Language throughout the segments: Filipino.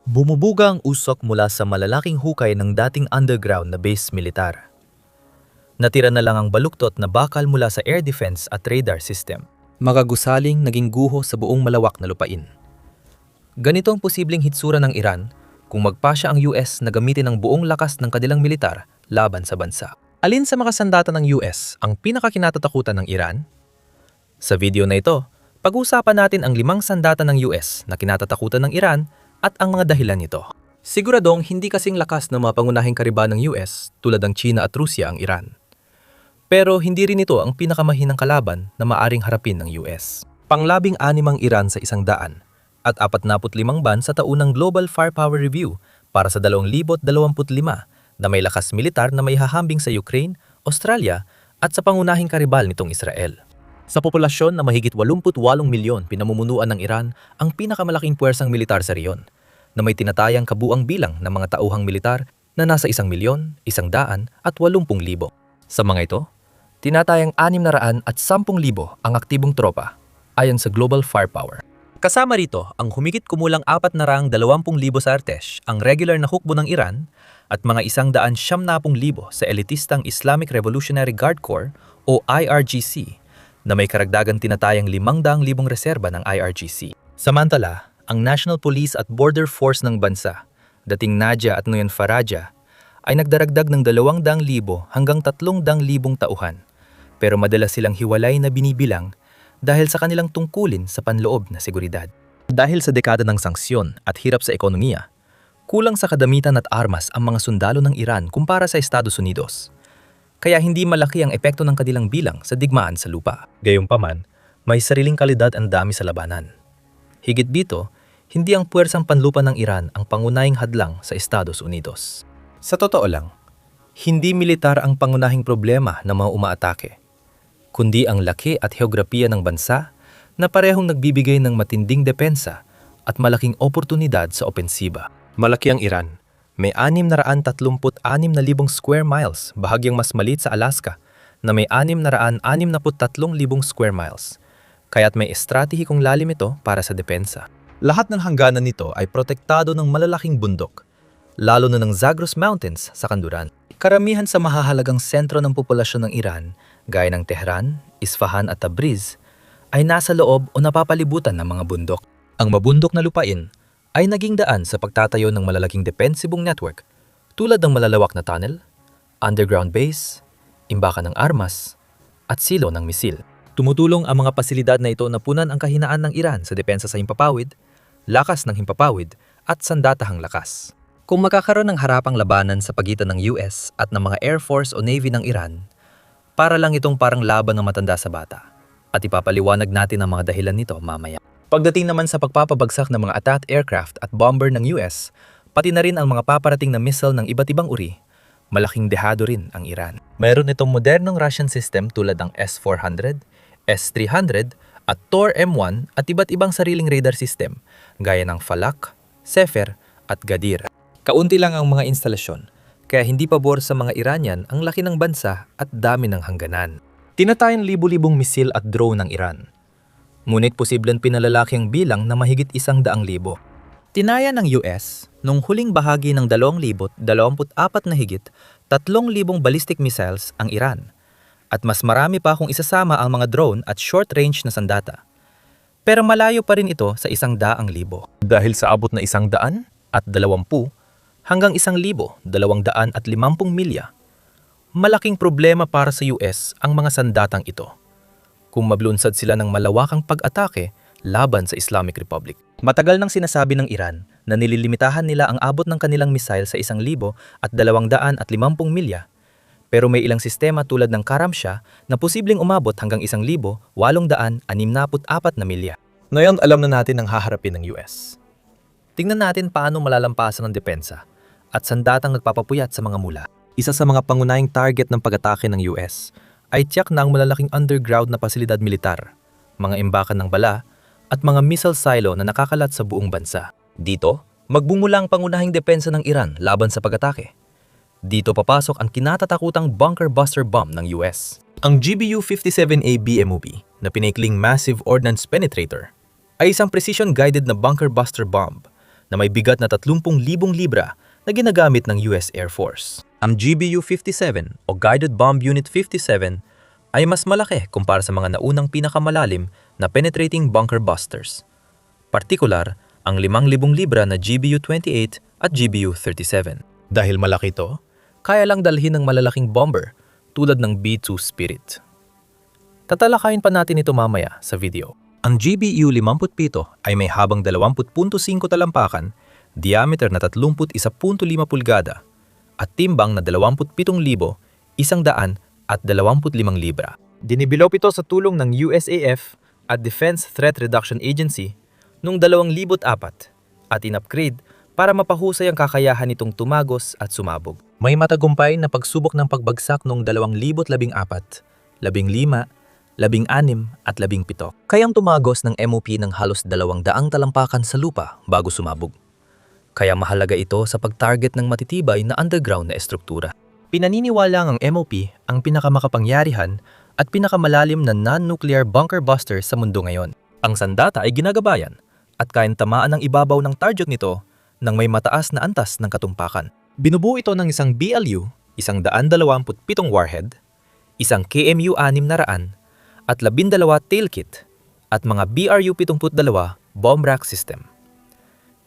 Bumubuga ang usok mula sa malalaking hukay ng dating underground na base militar. Natira na lang ang baluktot na bakal mula sa air defense at radar system. Magagusaling naging guho sa buong malawak na lupain. Ganito ang posibleng hitsura ng Iran kung magpasya ang US na gamitin ang buong lakas ng kanilang militar laban sa bansa. Alin sa mga sandata ng US ang pinakakinatatakutan ng Iran? Sa video na ito, pag-uusapan natin ang 5 sandata ng US na kinatatakutan ng Iran at ang mga dahilan nito. Siguradong hindi kasing lakas ng mga pangunahing kariban ng US tulad ng China at Rusya ang Iran. Pero hindi rin ito ang pinakamahinang kalaban na maaring harapin ng US. Pang-labing-6 ang Iran sa 100 at 45 ban sa taunang Global Firepower Review para sa 2025 na may lakas militar na may hahambing sa Ukraine, Australia at sa pangunahing karibal nitong Israel. Sa populasyon na mahigit 88 milyon pinamumunuan ng Iran ang pinakamalaking puwersang militar sa riyon, na may tinatayang kabuang bilang ng mga tauhang militar na nasa 1,180,000 at 80,000. Sa mga ito, tinatayang 610,000 ang aktibong tropa ayon sa Global Firepower. Kasama rito ang humigit kumulang 420,000 sa Artesh, ang regular na hukbo ng Iran, at mga 170,000 sa elitistang Islamic Revolutionary Guard Corps o IRGC, na may karagdagang tinatayang 500,000 reserba ng IRGC. Samantala, ang National Police at Border Force ng bansa, dating Nadia at ngayon Faraja, ay nagdaragdag ng 200,000 hanggang 300,000 tauhan, pero madalas silang hiwalay na binibilang dahil sa kanilang tungkulin sa panloob na seguridad. Dahil sa dekada ng sanksyon at hirap sa ekonomiya, kulang sa kadamitan at armas ang mga sundalo ng Iran kumpara sa Estados Unidos. Kaya hindi malaki ang epekto ng kanilang bilang sa digmaan sa lupa. Gayunpaman, may sariling kalidad ang dami sa labanan. Higit dito, hindi ang puwersang panlupa ng Iran ang pangunahing hadlang sa Estados Unidos. Sa totoo lang, hindi militar ang pangunahing problema ng mga umaatake, kundi ang laki at heograpiya ng bansa na parehong nagbibigay ng matinding depensa at malaking oportunidad sa opensiba. Malaki ang Iran. May 636,000 square miles, bahagyang mas maliit sa Alaska, na may 663,000 square miles. Kaya't may estratehikong lalim ito para sa depensa. Lahat ng hangganan nito ay protektado ng malalaking bundok, lalo na ng Zagros Mountains sa kanluran. Karamihan sa mahahalagang sentro ng populasyon ng Iran, gaya ng Tehran, Isfahan at Tabriz, ay nasa loob o napapalibutan ng mga bundok. Ang mabundok na lupain ay naging daan sa pagtatayo ng malalaking depensibong network tulad ng malalawak na tunnel, underground base, imbakan ng armas, at silo ng misil. Tumutulong ang mga pasilidad na ito na punan ang kahinaan ng Iran sa depensa sa himpapawid, lakas ng himpapawid, at sandatahang lakas. Kung magkakaroon ng harapang labanan sa pagitan ng US at ng mga Air Force o Navy ng Iran, para lang itong parang laban ng matanda sa bata. At ipapaliwanag natin ang mga dahilan nito mamaya. Pagdating naman sa pagpapabagsak ng mga attack aircraft at bomber ng US, pati na rin ang mga paparating na missile ng iba't ibang uri, malaking dehado rin ang Iran. Mayroon itong modernong Russian system tulad ng S-400, S-300 at Tor M1 at iba't ibang sariling radar system gaya ng Falak, Sefer at Gadir. Kaunti lang ang mga instalasyon, kaya hindi pabor sa mga Iranian ang laki ng bansa at dami ng hangganan. Tinatayang libu-libong misil at drone ng Iran. Ngunit posibleng pinalalaki ang bilang na mahigit 100,000. Tinaya ng US nung huling bahagi ng 2024 na higit 3,000 ballistic missiles ang Iran, at mas marami pa kung isasama ang mga drone at short-range na sandata. Pero malayo pa rin ito sa 100,000. Dahil sa abot na 100 at 20 hanggang 1,250 milya, malaking problema para sa US ang mga sandatang ito kung mablunsad sila ng malawakang pag-atake laban sa Islamic Republic. Matagal nang sinasabi ng Iran na nililimitahan nila ang abot ng kanilang missile sa 1,250 milya, pero may ilang sistema tulad ng Karam Shah na posibleng umabot hanggang 1,864 na milya. Ngayon alam na natin ang haharapin ng US. Tingnan natin paano malalampasan ng depensa at sandatang nagpapapuyat sa mga mula. Isa sa mga pangunahing target ng pag-atake ng US ay tiyak na ang malalaking underground na pasilidad militar, mga imbakan ng bala, at mga missile silo na nakakalat sa buong bansa. Dito, magbumula ang pangunahing depensa ng Iran laban sa pag-atake. Dito papasok ang kinatatakutang bunker buster bomb ng US. Ang GBU-57A BMOB na pinaikling Massive Ordnance Penetrator ay isang precision-guided na bunker buster bomb na may bigat na 30,000 libra na ginagamit ng US Air Force. Ang GBU-57 o Guided Bomb Unit 57 ay mas malaki kumpara sa mga naunang pinakamalalim na penetrating bunker busters. Partikular, ang 5,000 libra na GBU-28 at GBU-37. Dahil malaki ito, kaya lang dalhin ng malalaking bomber tulad ng B-2 Spirit. Tatalakayin pa natin ito mamaya sa video. Ang GBU-57 ay may habang 20.5 talampakan, diameter na 31.5 pulgada, at timbang na 27,125 libra. Dinibilop ito sa tulong ng USAF at Defense Threat Reduction Agency noong 2004 at in-upgrade para mapahusay ang kakayahan nitong tumagos at sumabog. May matagumpay na pagsubok ng pagbagsak noong 2014, 15, 16 at 17. Kayang tumagos ng MOP ng halos 200 talampakan sa lupa bago sumabog. Kaya mahalaga ito sa pag-target ng matitibay na underground na estruktura. Pinaniniwala ang MOP ang pinakamakapangyarihan at pinakamalalim na non-nuclear bunker buster sa mundo ngayon. Ang sandata ay ginagabayan at kayang tamaan ng ibabaw ng target nito nang may mataas na antas ng katumpakan. Binubuo ito ng isang BLU, 127 warhead, isang KMU-600 at 12 tail kit at mga BRU-72 bomb rack system.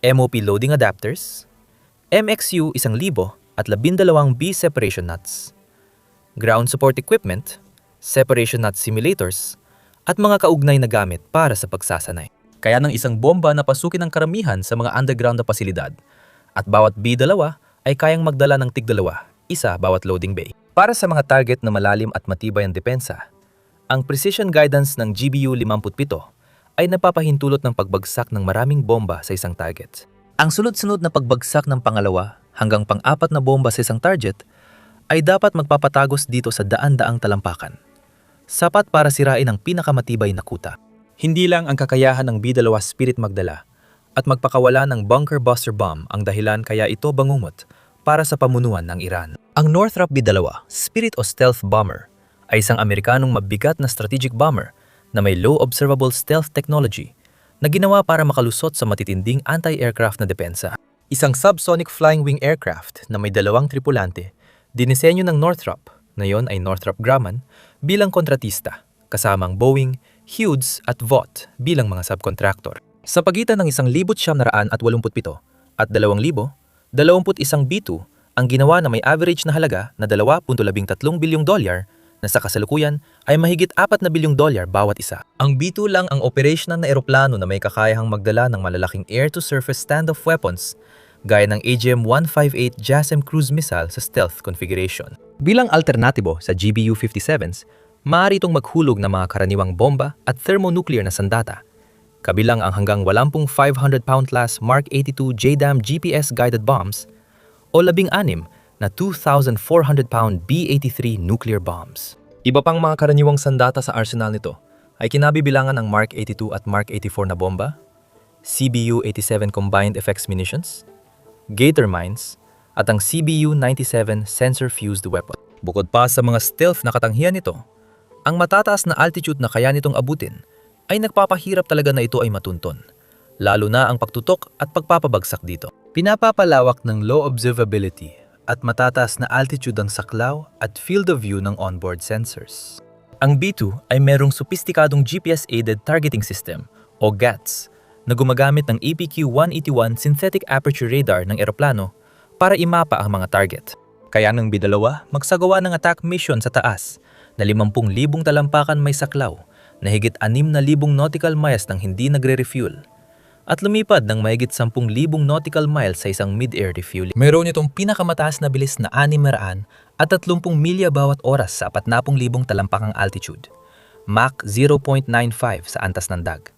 MOP loading adapters, MXU 1,000 at 12 B separation nuts, ground support equipment, separation nut simulators, at mga kaugnay na gamit para sa pagsasanay. Kaya ng isang bomba na pasukin ang karamihan sa mga underground na pasilidad at bawat B2 ay kayang magdala ng tig-2, isa bawat loading bay. Para sa mga target na malalim at matibay ang depensa, ang precision guidance ng GBU-57 ay napapahintulot ng pagbagsak ng maraming bomba sa isang target. Ang sunod-sunod na pagbagsak ng pangalawa hanggang pang-apat na bomba sa isang target ay dapat magpapatagos dito sa daan-daang talampakan. Sapat para sirain ang pinakamatibay na kuta. Hindi lang ang kakayahan ng B-2 Spirit magdala at magpakawala ng bunker buster bomb ang dahilan kaya ito bangungot para sa pamunuan ng Iran. Ang Northrop B-2 Spirit o Stealth Bomber ay isang Amerikanong mabigat na strategic bomber na may low observable stealth technology na ginawa para makalusot sa matitinding anti-aircraft na depensa. Isang subsonic flying wing aircraft na may 2 tripulante, dinisenyo ng Northrop, ngayon ay Northrop Grumman, bilang kontratista, kasamang Boeing, Hughes at Vought bilang mga subcontractor. Sa pagitan ng 1,987 at 2,021 B-2 ang ginawa na may average na halaga na $2.13 bilyong na sa kasalukuyan ay mahigit $4 na bilyong bawat isa. Ang B-2 lang ang operational na eroplano na may kakayahang magdala ng malalaking air-to-surface standoff weapons gaya ng AGM-158 JASSM cruise missile sa stealth configuration. Bilang alternatibo sa GBU-57s, maaari itong maghulog ng mga karaniwang bomba at thermonuclear na sandata, kabilang ang hanggang 80 500-pound class Mark 82 JDAM GPS-guided bombs o 16 na 2,400-pound B-83 nuclear bombs. Iba pang mga karaniwang sandata sa arsenal nito ay kinabibilangan ng Mark 82 at Mark 84 na bomba, CBU-87 combined effects munitions, Gator mines, at ang CBU-97 sensor-fused weapon. Bukod pa sa mga stealth na katanghihan nito, ang matataas na altitude na kaya nitong abutin ay nagpapahirap talaga na ito ay matunton, lalo na ang pagtutok at pagpapabagsak dito. Pinapapalawak ng low observability at matataas na altitude ang saklaw at field of view ng onboard sensors. Ang B-2 ay merong sopistikadong GPS-aided targeting system o GATS na gumagamit ng APQ-181 synthetic aperture radar ng eroplano para imapa ang mga target. Kaya ng B-2 magsagawa ng attack mission sa taas na 50,000 talampakan may saklaw na higit 6,000 nautical miles nang hindi nagre-refuel at lumipad ng mahigit 10,000 nautical miles sa isang mid-air refueling. Mayroon itong pinakamataas na bilis na 600 at 30 milya bawat oras sa 40,000 talampakang altitude, Mach 0.95 sa antas ng dag,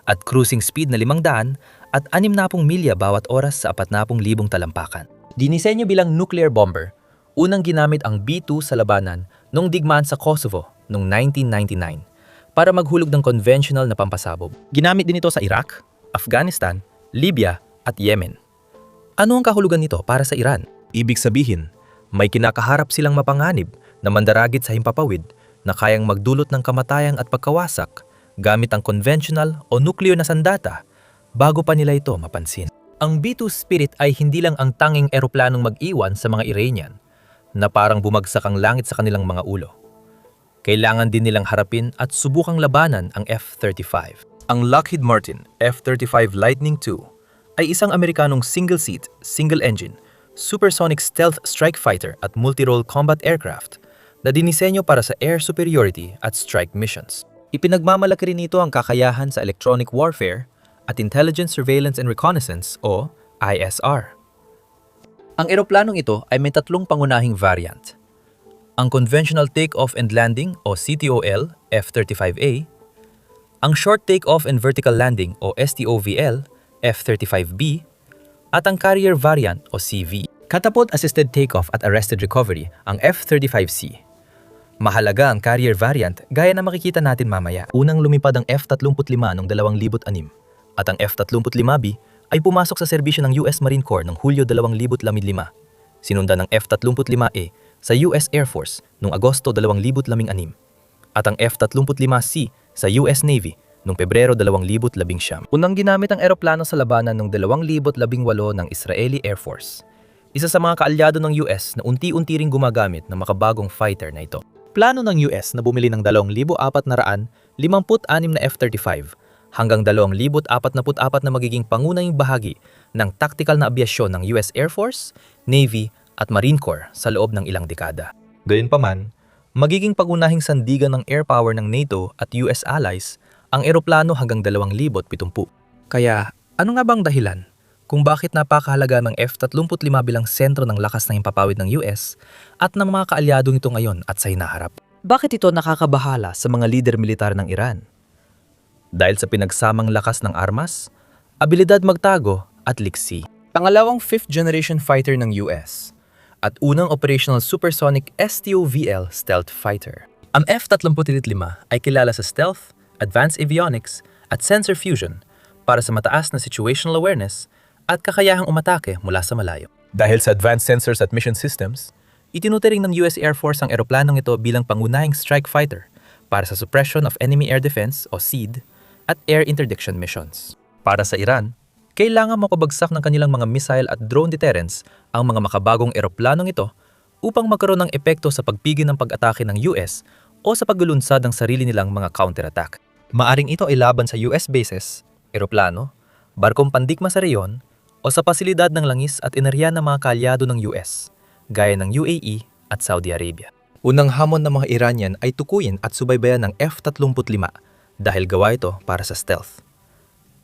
at cruising speed na 500 at 60 milya bawat oras sa 40,000 talampakan. Dinisenyo bilang nuclear bomber, unang ginamit ang B-2 sa labanan noong digmaan sa Kosovo noong 1999 para maghulog ng conventional na pampasabog. Ginamit din ito sa Iraq, Afghanistan, Libya at Yemen. Ano ang kahulugan nito para sa Iran? Ibig sabihin, may kinakaharap silang mapanganib na mandaragit sa himpapawid na kayang magdulot ng kamatayan at pagkawasak gamit ang conventional o nuclear na sandata bago pa nila ito mapansin. Ang B-2 Spirit ay hindi lang ang tanging eroplanong mag-iwan sa mga Iranian na parang bumagsak ang langit sa kanilang mga ulo. Kailangan din nilang harapin at subukang labanan ang F-35. Ang Lockheed Martin F-35 Lightning II ay isang Amerikanong single-seat, single-engine, supersonic stealth strike fighter at multi-role combat aircraft na dinisenyo para sa air superiority at strike missions. Ipinagmamalaki rin nito ang kakayahan sa electronic warfare at Intelligence, Surveillance and Reconnaissance o ISR. Ang eroplanong ito ay may tatlong pangunahing variant. Ang Conventional Takeoff and Landing o CTOL F-35A, ang Short Takeoff and Vertical Landing o STOVL F-35B, at ang Carrier Variant o CV. Catapult Assisted Takeoff at Arrested Recovery ang F-35C. Mahalaga ang Carrier Variant gaya na makikita natin mamaya. Unang lumipad ang F-35 noong 2006 at ang F-35B ay pumasok sa serbisyo ng US Marine Corps noong Hulyo 2015. Sinundan ng F-35A sa US Air Force noong Agosto 2016 at ang F-35C sa US Navy noong Pebrero 2019. Unang ginamit ang eroplano sa labanan noong 2018 ng Israeli Air Force. Isa sa mga kaalyado ng US na unti-unti ring gumagamit ng makabagong fighter na ito. Plano ng US na bumili ng 2,456 na F-35 hanggang 2,044 na magiging pangunahing bahagi ng tactical na abyasyon ng US Air Force, Navy at Marine Corps sa loob ng ilang dekada. Gayunpaman, magiging pangunahing sandigan ng air power ng NATO at US allies ang eroplano hanggang 2070. Kaya, ano nga bang dahilan kung bakit napakahalaga ng F-35 bilang sentro ng lakas ng himpapawid ng US at ng mga kaalyadong ito ngayon at sa hinaharap? Bakit ito nakakabahala sa mga lider militar ng Iran? Dahil sa pinagsamang lakas ng armas, abilidad magtago at liksi. Pangalawang 5th generation fighter ng US at unang operational supersonic STOVL stealth fighter. Ang F-35 ay kilala sa stealth, advanced avionics at sensor fusion para sa mataas na situational awareness at kakayahang umatake mula sa malayo. Dahil sa advanced sensors at mission systems, itinuturing ng US Air Force ang eroplanong ito bilang pangunahing strike fighter para sa suppression of enemy air defense o SEAD at air interdiction missions. Para sa Iran, kailangan mapabagsak ng kanilang mga missile at drone deterrence ang mga makabagong eroplanong ito upang magkaroon ng epekto sa pagpigil ng pag-atake ng US o sa paglulunsad ng sarili nilang mga counterattack. Maaring ito ay laban sa US bases, eroplano, barkong pandikma sa reyon, o sa pasilidad ng langis at enerhiya ng mga kaalyado ng US, gaya ng UAE at Saudi Arabia. Unang hamon ng mga Iranian ay tukuyin at subaybayan ng F-35 dahil gawa ito para sa stealth.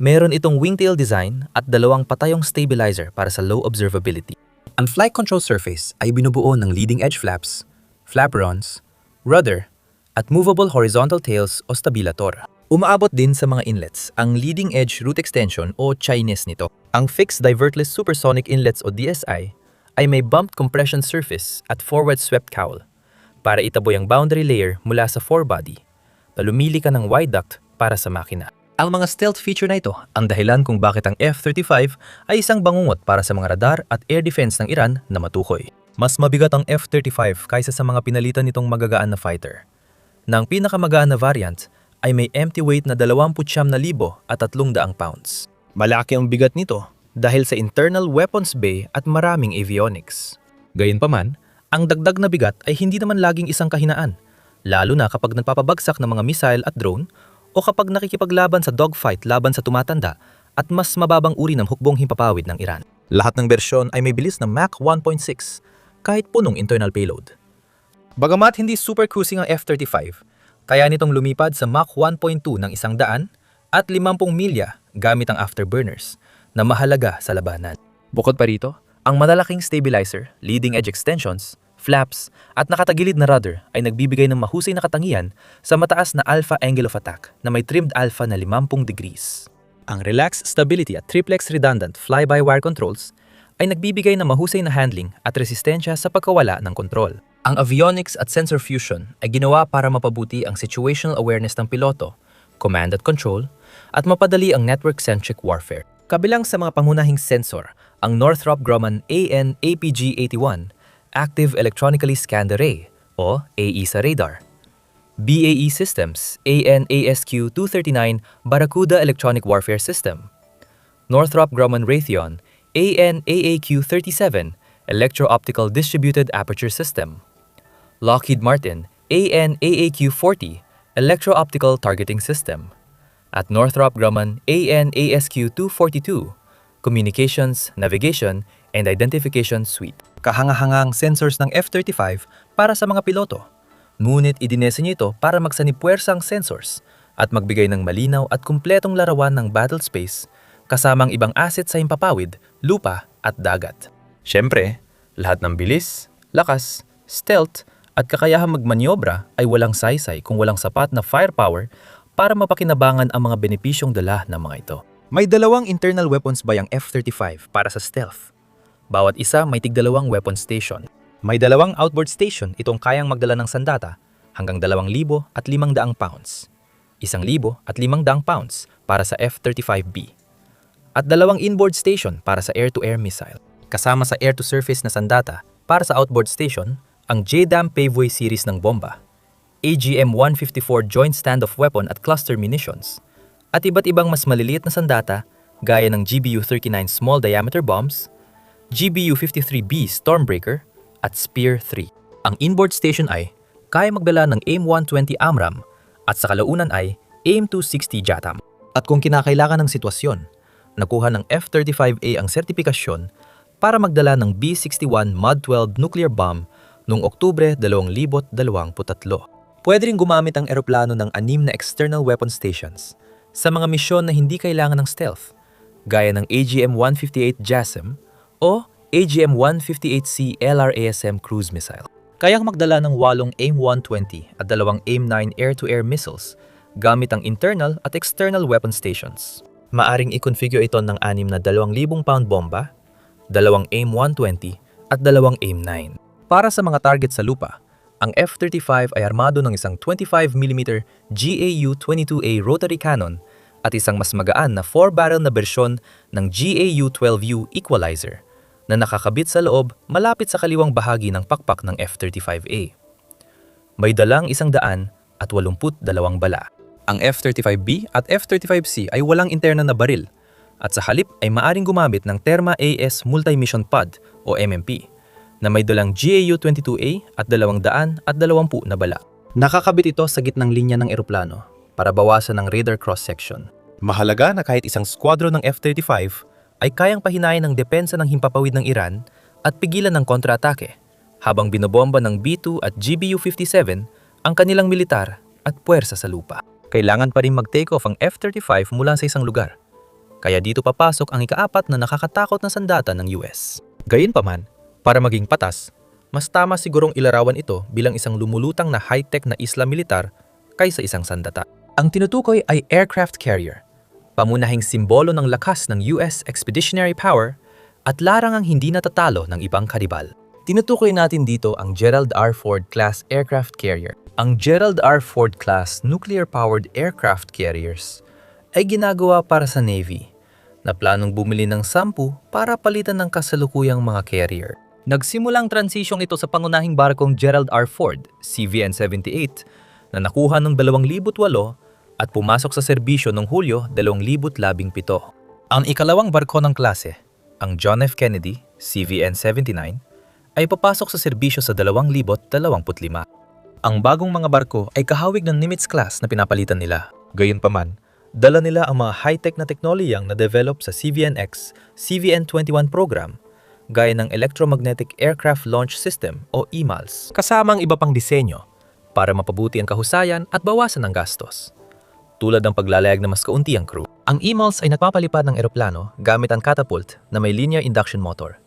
Meron itong wingtail design at dalawang patayong stabilizer para sa low observability. Ang flight control surface ay binubuo ng leading edge flaps, flaperons, rudder, at movable horizontal tails o stabilator. Umaabot din sa mga inlets ang leading edge root extension o Chinese nito. Ang fixed divertless supersonic inlets o DSI ay may bumped compression surface at forward swept cowl para itaboy ang boundary layer mula sa forebody na lumili ka ng wide duct para sa makina. Ang mga stealth feature na ito ang dahilan kung bakit ang F-35 ay isang bangungot para sa mga radar at air defense ng Iran na matukoy. Mas mabigat ang F-35 kaysa sa mga pinalitan nitong magagaan na fighter, na ang pinakamagaan na variant ay may empty weight na 29,300 pounds. Malaki ang bigat nito dahil sa internal weapons bay at maraming avionics. Gayunpaman, ang dagdag na bigat ay hindi naman laging isang kahinaan, lalo na kapag nagpapabagsak ng mga missile at drone o kapag nakikipaglaban sa dogfight laban sa tumatanda at mas mababang uri ng hukbong himpapawid ng Iran. Lahat ng bersyon ay may bilis na Mach 1.6 kahit punong internal payload. Bagamat hindi super cruising ang F-35, kaya nitong lumipad sa Mach 1.2 ng 100 at 50 milya gamit ang afterburners na mahalaga sa labanan. Bukod pa rito, ang malalaking stabilizer, leading edge extensions, flaps at nakatagilid na rudder ay nagbibigay ng mahusay na katangian sa mataas na alpha angle of attack na may trimmed alpha na 50 degrees. Ang relaxed stability at triplex redundant fly-by-wire controls ay nagbibigay ng mahusay na handling at resistensya sa pagkawala ng kontrol. Ang avionics at sensor fusion ay ginawa para mapabuti ang situational awareness ng piloto, command at control, at mapadali ang network-centric warfare. Kabilang sa mga pangunahing sensor, ang Northrop Grumman AN/APG-81 Active Electronically Scanned Array o AESA radar, BAE Systems AN/ASQ-239 Barracuda Electronic Warfare System, Northrop Grumman Raytheon AN/AAQ-37 Electro-Optical Distributed Aperture System, Lockheed Martin AN/AAQ-40 Electro-Optical Targeting System, at Northrop Grumman AN/ASQ-242 Communications, Navigation, and Identification Suite. Kahangahangang sensors ng F-35 para sa mga piloto. Ngunit idinesenyo ito para magsanipwersang sensors at magbigay ng malinaw at kumpletong larawan ng battle space kasamang ibang asset sa himpapawid, lupa at dagat. Siyempre, lahat ng bilis, lakas, stealth at kakayahang magmanyobra ay walang saysay kung walang sapat na firepower para mapakinabangan ang mga benepisyong dala ng mga ito. May dalawang internal weapons bay ang F-35 para sa stealth. Bawat isa may tig-dalawang weapon station. May dalawang outboard station itong kayang magdala ng sandata hanggang 2,500 pounds. 1,500 pounds para sa F-35B. At dalawang inboard station para sa air-to-air missile. Kasama sa air-to-surface na sandata para sa outboard station, ang JDAM Paveway series ng bomba, AGM-154 Joint Standoff Weapon at Cluster Munitions, at iba't ibang mas maliliit na sandata gaya ng GBU-39 Small Diameter Bombs, GBU-53B Stormbreaker, at Spear-3. Ang inboard station ay kaya magdala ng AIM-120 AMRAAM at sa kalaunan ay AIM-260 JATAM. At kung kinakailangan ng sitwasyon, nakuha ng F-35A ang sertipikasyon para magdala ng B-61 MUD-12 nuclear bomb noong Oktubre 2023. Pwede rin gumamit ang eroplano ng 6 na external weapon stations sa mga misyon na hindi kailangan ng stealth, gaya ng AGM-158 JASSM o AGM-158C LRASM cruise missile. Kayang magdala ng 8 AIM-120 at 2 AIM-9 air-to-air missiles gamit ang internal at external weapon stations. Maaring i-configure ito ng 6 na 2,000 pound bomba, 2 AIM-120 at 2 AIM-9. Para sa mga target sa lupa, ang F-35 ay armado ng isang 25mm GAU-22A rotary cannon at isang mas magaan na 4-barrel na bersyon ng GAU-12U equalizer na nakakabit sa loob malapit sa kaliwang bahagi ng pakpak ng F-35A. May dalang 182 bala. Ang F-35B at F-35C ay walang interna na baril at sa halip ay maaring gumamit ng Terma AS Multi-Mission Pod o MMP na may dalang GAU-22A at 220 na bala. Nakakabit ito sa gitnang linya ng eroplano para bawasan ang radar cross-section. Mahalaga na kahit isang squadron ng F-35 ay kayang pahinayan ng depensa ng himpapawid ng Iran at pigilan ng kontra-atake habang binobomba ng B-2 at GBU-57 ang kanilang militar at puwersa sa lupa. Kailangan pa rin mag-take off ang F-35 mula sa isang lugar. Kaya dito papasok ang ika-4 na nakakatakot na sandata ng US. Gayunpaman, para maging patas, mas tama sigurong ilarawan ito bilang isang lumulutang na high-tech na isla militar kaysa isang sandata. Ang tinutukoy ay aircraft carrier, pamunahing simbolo ng lakas ng US expeditionary power at larangang hindi natatalo ng ibang karibal. Tinutukoy natin dito ang Gerald R. Ford class aircraft carrier. Ang Gerald R. Ford class nuclear-powered aircraft carriers ay ginagawa para sa Navy na planong bumili ng 10 para palitan ng kasalukuyang mga carrier. Nagsimulang transisyong ito sa pangunahing barkong Gerald R. Ford, CVN-78, na nakuha noong 2008 at pumasok sa serbisyo noong Hulyo 2017. Ang ikalawang barko ng klase, ang John F. Kennedy, CVN-79, ay papasok sa serbisyo sa 2025. Ang bagong mga barko ay kahawig ng Nimitz-class na pinapalitan nila. Gayunpaman, dala nila ang mga high-tech na teknolohiyang na-develop sa CVN-X, CVN-21 program, gaya ng Electromagnetic Aircraft Launch System o EMALS, kasamang iba pang disenyo para mapabuti ang kahusayan at bawasan ang gastos, tulad ng paglalayag na mas kaunti ang crew. Ang EMALS ay nagpapalipad ng eroplano gamit ang catapult na may linear induction motor,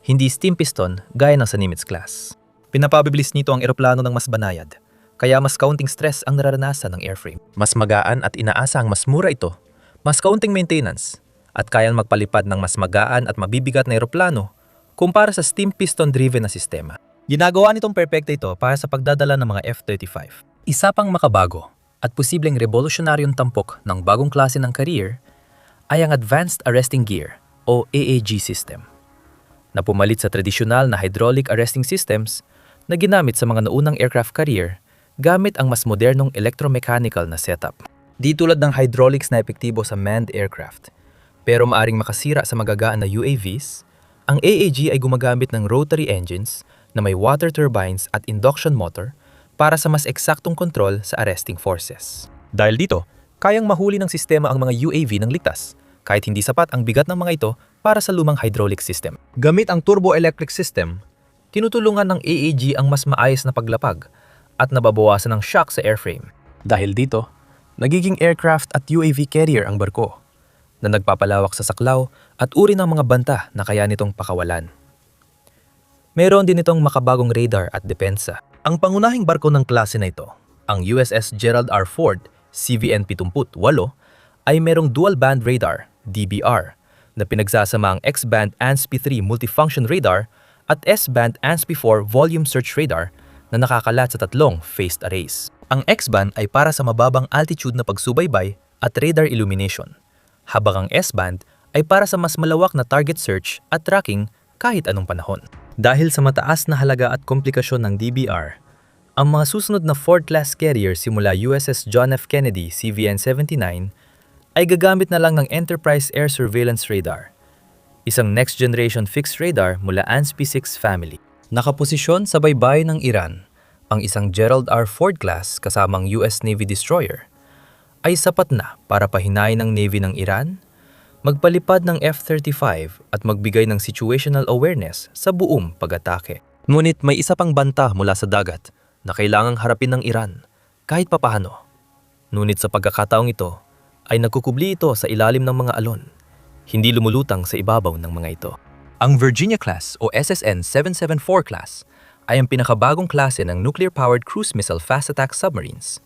hindi steam piston gaya ng sa Nimitz-class. Pinapabilis nito ang eroplano ng mas banayad, kaya mas kaunting stress ang nararanasan ng airframe. Mas magaan at inaasang mas mura ito, mas kaunting maintenance, at kayang magpalipad ng mas magaan at mabibigat na eroplano kumpara sa steam piston-driven na sistema. Ginagawa nitong perpekto ito para sa pagdadala ng mga F-35. Isa pang makabago at posibleng revolusyonaryong tampok ng bagong klase ng carrier ay ang Advanced Arresting Gear o AAG system, na pumalit sa tradisyonal na hydraulic arresting systems na ginamit sa mga naunang aircraft carrier gamit ang mas modernong electromechanical na setup. Di tulad ng hydraulics na epektibo sa manned aircraft, pero maaring makasira sa magagaan na UAVs, ang AAG ay gumagamit ng rotary engines na may water turbines at induction motor para sa mas eksaktong kontrol sa arresting forces. Dahil dito, kayang mahuli ng sistema ang mga UAV ng ligtas, kahit hindi sapat ang bigat ng mga ito para sa lumang hydraulic system. Gamit ang turbo-electric system, tinutulungan ng AAG ang mas maayos na paglapag at nababawasan ng shock sa airframe. Dahil dito, nagiging aircraft at UAV carrier ang barko na nagpapalawak sa saklaw at uri ng mga banta na kaya nitong pakawalan. Meron din itong makabagong radar at depensa. Ang pangunahing barko ng klase na ito, ang USS Gerald R. Ford CVN-78, ay merong dual-band radar, DBR, na pinagsasama ang X-band ANSPY-3 multifunction radar at S-band ANSPY-4 volume search radar na nakakalat sa tatlong phased arrays. Ang X-band ay para sa mababang altitude na pagsubaybay at radar illumination, habang ang S-band ay para sa mas malawak na target search at tracking kahit anong panahon. Dahil sa mataas na halaga at komplikasyon ng DBR, ang mga susunod na Ford-class carrier simula USS John F. Kennedy CVN-79 ay gagamit na lang ng Enterprise Air Surveillance Radar, isang next-generation fixed radar mula ANSPY-6 family. Nakaposisyon sa baybayin ng Iran, ang isang Gerald R. Ford class kasamang US Navy destroyer ay sapat na para pahinain ng Navy ng Iran, magpalipad ng F-35 at magbigay ng situational awareness sa buong pag-atake. Ngunit may isa pang banta mula sa dagat na kailangang harapin ng Iran kahit papahano. Ngunit sa pagkakataong ito ay nagkukubli ito sa ilalim ng mga alon, hindi lumulutang sa ibabaw ng mga ito. Ang Virginia class o SSN 774 class ay ang pinakabagong klase ng nuclear-powered cruise missile fast attack submarines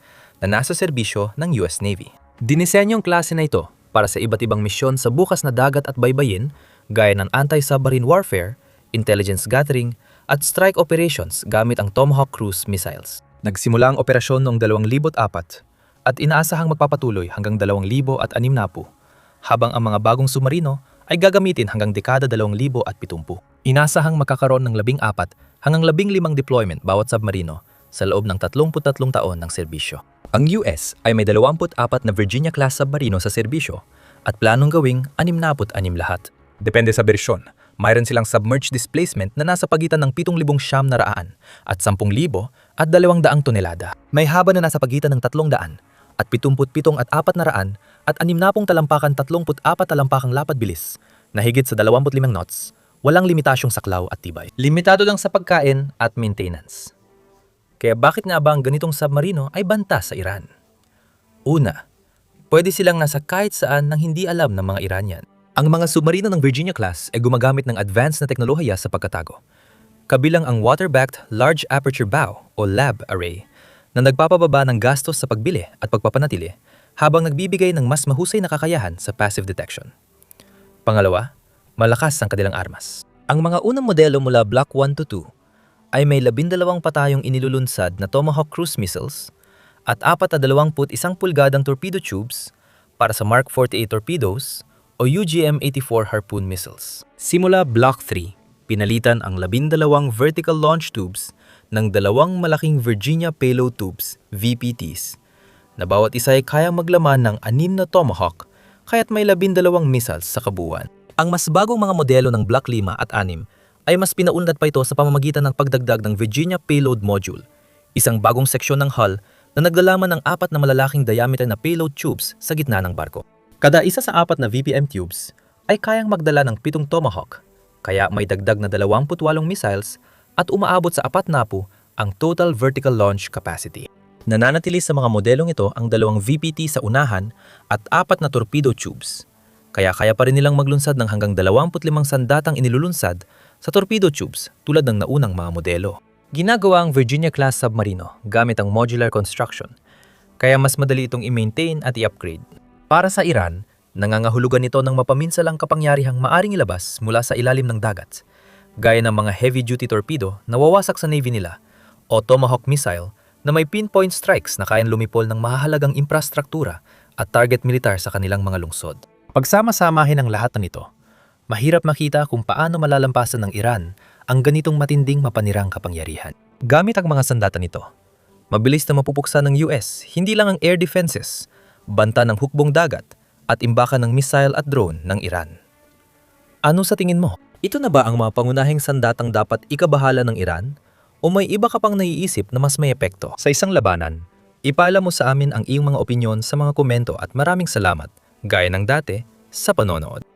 na nasa serbisyo ng US Navy. Dinisenyong klase na ito para sa iba't ibang misyon sa bukas na dagat at baybayin gaya ng anti-submarine warfare, intelligence gathering, at strike operations gamit ang Tomahawk cruise missiles. Nagsimula ang operasyon noong 2004 at inaasahang magpapatuloy hanggang 2060, habang ang mga bagong submarino ay gagamitin hanggang dekada 2070. Inasahang makakaroon ng 14 hanggang 15 deployment bawat submarino sa loob ng 33 taon ng serbisyo. Ang US ay may 24 na Virginia-class submarino sa serbisyo at planong gawing 66 lahat. Depende sa bersyon, mayroon silang submerged displacement na nasa pagitan ng 7,900 at 10,000 at 200 tonelada. May haba na nasa pagitan ng 300 at 77 at 400 at 60 talampakan 34 talampakang lapad bilis na higit sa 25 knots, walang limitasyong saklaw at tibay. Limitado lang sa pagkain at maintenance. Kaya bakit nga ba ang ganitong submarino ay banta sa Iran? Una, pwede silang nasa kahit saan nang hindi alam ng mga Iranian. Ang mga submarino ng Virginia class ay gumagamit ng advanced na teknolohiya sa pagkatago. Kabilang ang water-backed large aperture bow o LAB array na nagpapababa ng gastos sa pagbili at pagpapanatili habang nagbibigay ng mas mahusay na kakayahan sa passive detection. Pangalawa, malakas ang kanilang armas. Ang mga unang modelo mula Block 1 to 2 ay may 12 patayong inilulunsad na Tomahawk cruise missiles at 21 pulgadang torpedo tubes para sa Mark 48 torpedoes o UGM-84 Harpoon missiles. Simula Block 3, pinalitan ang 12 vertical launch tubes ng 2 malaking Virginia payload tubes, VPTs, na bawat isa ay kayang maglaman ng 6 na Tomahawk kaya't may 12 missiles sa kabuuan. Ang mas bagong mga modelo ng Block 5 at 6 ay mas pinaunlad pa ito sa pamamagitan ng pagdagdag ng Virginia Payload Module, isang bagong seksyon ng hull na naglalaman ng 4 na malalaking diameter na payload tubes sa gitna ng barko. Kada isa sa 4 na VPM tubes ay kayang magdala ng 7 Tomahawk, kaya may dagdag na 28 missiles at umaabot sa 40 ang total vertical launch capacity. Nananatili sa mga modelong ito ang 2 VPT sa unahan at 4 na torpedo tubes, kaya pa rin nilang maglunsad ng hanggang 25 sandatang inilulunsad sa torpedo tubes tulad ng naunang mga modelo. Ginagawa ang Virginia-class submarino gamit ang modular construction, kaya mas madali itong i-maintain at i-upgrade. Para sa Iran, nangangahulugan ito ng mapaminsalang kapangyarihang maaring ilabas mula sa ilalim ng dagat, gaya ng mga heavy-duty torpedo na wawasak sa Navy nila o Tomahawk missile na may pinpoint strikes na kayang lumipol ng mahahalagang infrastruktura at target militar sa kanilang mga lungsod. Pagsama-samahin ang lahat ng ito, mahirap makita kung paano malalampasan ng Iran ang ganitong matinding mapanirang kapangyarihan. Gamit ang mga sandata nito, mabilis na mapupuksa ng US hindi lang ang air defenses, banta ng hukbong dagat, at imbakan ng missile at drone ng Iran. Ano sa tingin mo? Ito na ba ang mga pangunahing sandatang dapat ikabahala ng Iran? O may iba ka pang naiisip na mas may epekto? Sa isang labanan, ipaalam mo sa amin ang iyong mga opinyon sa mga komento at maraming salamat, gaya ng dati, sa panonood.